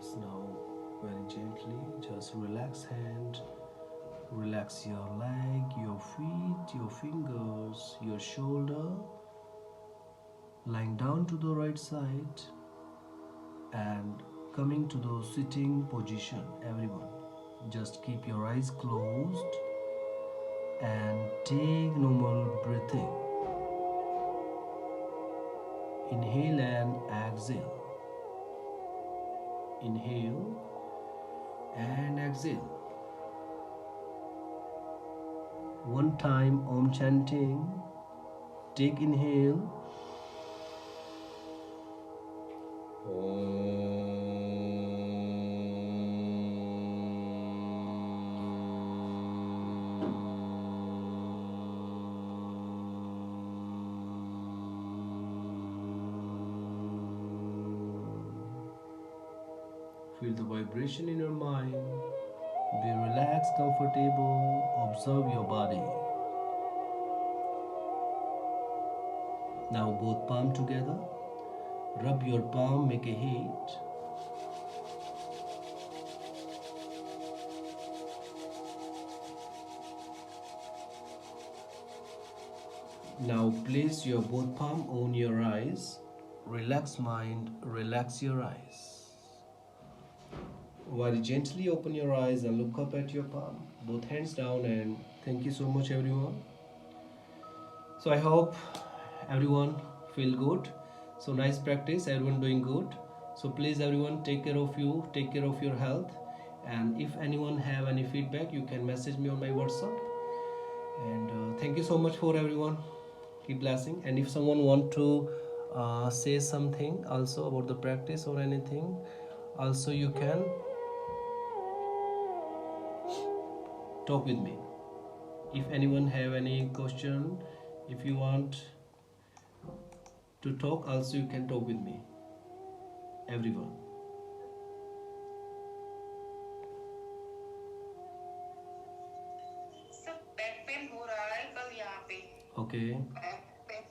Yes, now very gently, just relax hand, relax your leg, your feet, your fingers, your shoulder, lying down to the right side and coming to the sitting position. Everyone, just keep your eyes closed and take normal breathing. Inhale and exhale. Inhale and exhale. One time Om chanting. Take inhale. Feel the vibration in your mind. Be relaxed, comfortable. Observe your body. Now both palm together. Rub your palm, make a heat. Now place your both palm on your eyes. Relax mind, relax your eyes. While gently open your eyes and look up at your palm, both hands down, and thank you so much everyone. So I hope everyone feel good. So nice practice, everyone doing good. So please everyone take care of you, take care of your health. And if anyone have any feedback, you can message me on my WhatsApp. And thank you so much for everyone. Keep blessing. And if someone want to say something also about the practice or anything, also you can talk with me. If anyone have any question, if you want to talk, also you can talk with me. Everyone. सब back pain हो रहा है कल यहाँ पे Okay. Back pain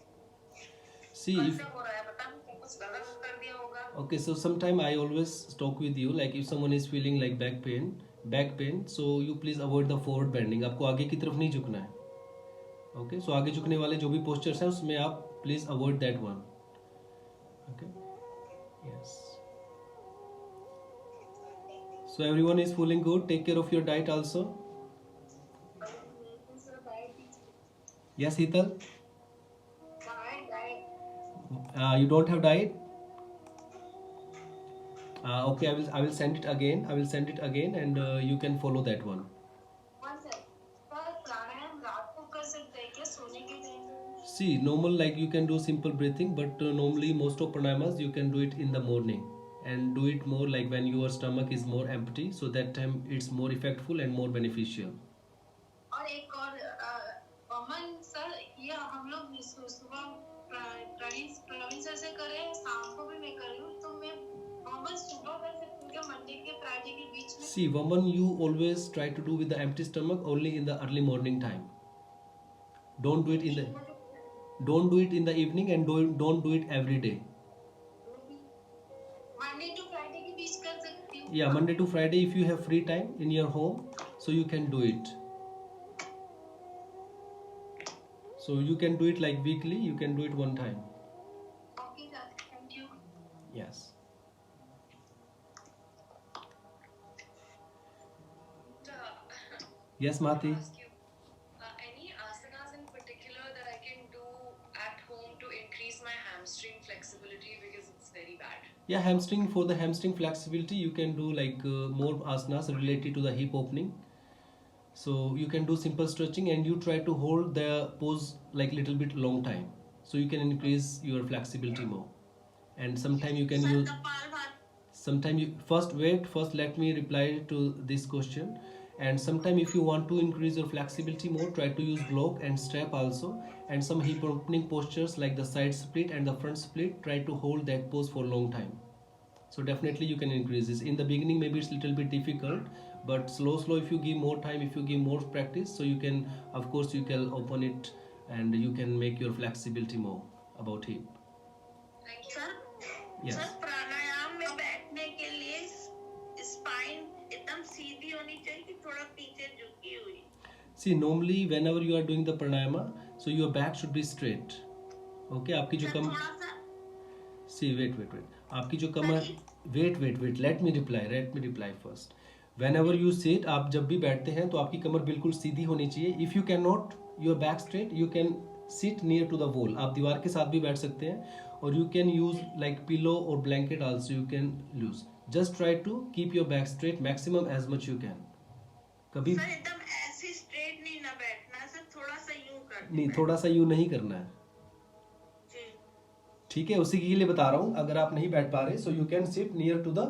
See कल if से हो रहा है पता नहीं कुछ गलत कर दिया होगा okay, so sometime I always talk with you like if someone is feeling like back pain, so you please avoid the forward bending. आपको आगे की तरफ नहीं झुकना है. Okay, so आगे झुकने वाले जो भी postures हैं उसमें आप please avoid that one. Okay. Yes. So everyone is feeling good. Take care of your diet also. Yes, Hital. You don't have diet. Okay, I will send it again. I will send it again, and you can follow that one. See, normal like you can do simple breathing, but normally most of pranayamas you can do it in the morning and do it more like when your stomach is more empty. So that time it's more effectful and more beneficial. और एक और अमन sir ये हम लोग सुबह Praveen sir से करें शाम को भी मैं कर लूँ तो मैं अमन सुबह कर सकती हूँ क्या मंडे के फ्राइडे के बीच में See, Vaman, you always try to do with the empty stomach only in the early morning time. Don't do it in the evening, and don't do it every day. Monday to Friday के बीच कर सकती हूँ Yeah, Monday to Friday if you have free time in your home, so you can do it. So you can do it like weekly, you can do it one time. Okay sir thank you Yes. Yes, Mati. ask you any asanas in particular that I can do at home to increase my hamstring flexibility because it's very bad. Yeah, hamstring, for the hamstring flexibility you can do like more asanas related to the hip opening. So you can do simple stretching and you try to hold the pose like little bit long time, so you can increase your flexibility more. And sometime you can use, sometime you first let me reply to this question. And sometime if you want to increase your flexibility more, try to use block and strap also. And some hip opening postures like the side split and the front split, try to hold that pose for long time. So definitely you can increase this. In the beginning maybe it's a little bit difficult, but slow if you give more time, if you give more practice, so you can, of course you can open it and you can make your flexibility more about hip. Thank you. Sir, Yes. Sir pranayama में बैठने के लिए See, normally whenever you are doing the pranayama, so your back should be straight. Okay, आपकी जो sir कम थोड़ा सा See, wait. आपकी जो कमर wait. Let me reply first. Whenever you sit, आप जब भी बैठते हैं तो आपकी कमर बिल्कुल सीधी होनी चाहिए. If you cannot your back straight, you can sit near to the wall. आप दीवार के साथ भी बैठ सकते हैं और you can use like pillow or blanket also you can use. Just try to keep your back straight maximum as much you can. कभी सर एकदम ऐसे स्ट्रेट नहीं ना बैठना सर, थोड़ा सा यूं करके नहीं, थोड़ा सा यूं नहीं करना है. जी ठीक है, उसी के लिए बता रहा हूँ. अगर आप नहीं बैठ पा रहे so you can sit near to the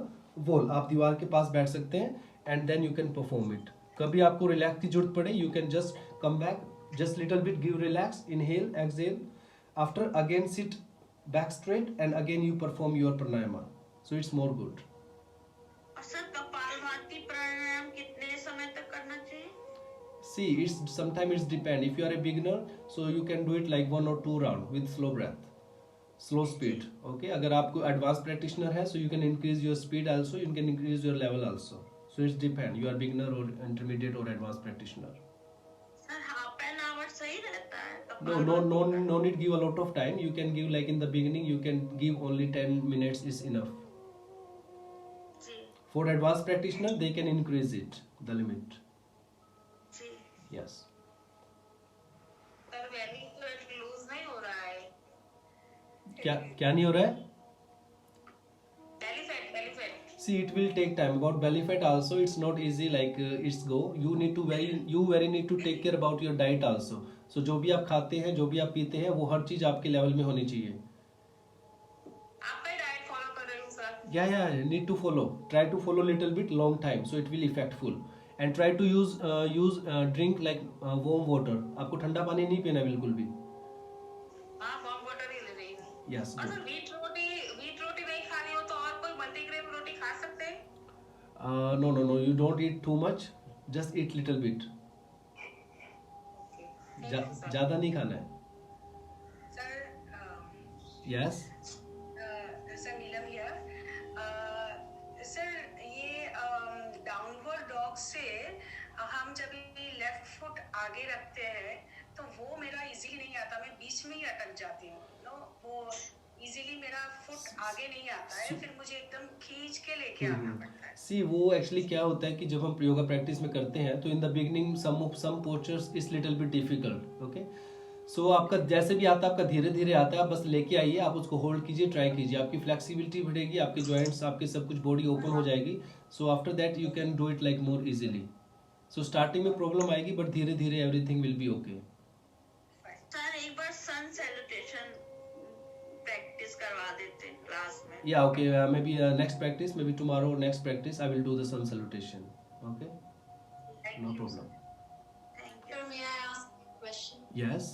wall. आप दीवार के पास बैठ सकते हैं and then you can perform it. कभी आपको रिलैक्स की जरूरत पड़े, you can just come back, just little bit, give relax, inhale, exhale, after again sit back straight and again you perform your pranayama. So it's more good. और sir kapalbhati pranayama कितने समय तक करना चाहिए? See, it's sometimes it's depend. If you are a beginner, so you can do it like 1 or 2 round with slow breath, slow speed. Okay. अगर आपको advanced practitioner है, so you can increase your speed also. You can increase your level also. So it's depend. You are beginner or intermediate or advanced practitioner. Sir half an hour सही रहता है No need give a lot of time. You can give like in the beginning. You can give only 10 minutes is enough. जी For advanced practitioner, they can increase it the limit. जी Yes. Sir belly fat lose नहीं हो रहा है? क्या नहीं हो रहा है? Belly fat See, it will take time. About belly fat also, it's not easy like it's go. You need to very need to take care about your diet also. So जो भी आप खाते हैं, जो भी आप पीते हैं, वो हर चीज आपके लेवल में होनी चाहिए. आपका डाइट फॉलो कर रही हूँ sir. Yeah, need to follow. Try to follow little bit long time, so it will effectful. And try to use drink like warm water. आपको ठंडा पानी नहीं पीना बिल्कुल भी. हाँ वार्म वाटर ही ले रही हूँ. Yes. और Good. सर वीट रोटी नहीं खानी हो तो और कोई मल्टीग्रेन रोटी खा सकते हैं? No. You don't eat too much. Just eat little bit. ज़्यादा नहीं खाना है. Sir Yes. Sir Neelam here. Sir ये डाउनवर्ड डॉग से हम जब लेफ्ट फुट आगे रखते हैं तो वो मेरा इजीली नहीं आता, मैं बीच में ही अटक जाती हूँ. नो वो इजीली मेरा फुट आगे नहीं आता है, फिर मुझे एकदम खींच के लेके आना पड़ता है. सी वो एक्चुअली क्या होता है कि जब हम योगा प्रैक्टिस में करते हैं तो in the beginning some postures is little bit difficult. Okay, so आपका जैसे भी आता है, आपका धीरे धीरे आता है, आप बस लेके आइए, आप उसको होल्ड कीजिए, ट्राई कीजिए, आपकी फ्लेक्सिबिलिटी बढ़ेगी, आपके जॉइंट्स, आपके सब कुछ बॉडी ओपन हो जाएगी. So after that you can do it like more easily. So starting में प्रॉब्लम आएगी बट धीरे धीरे everything will be okay. Sir एक बार सन सैल्यूटेशन प्रैक्टिस करवा देते क्लास में. Yeah, okay, maybe next practice, maybe tomorrow or next practice I will do the sun salutation. Okay, no problem. Thank you. Sir, may I ask a question? Yes.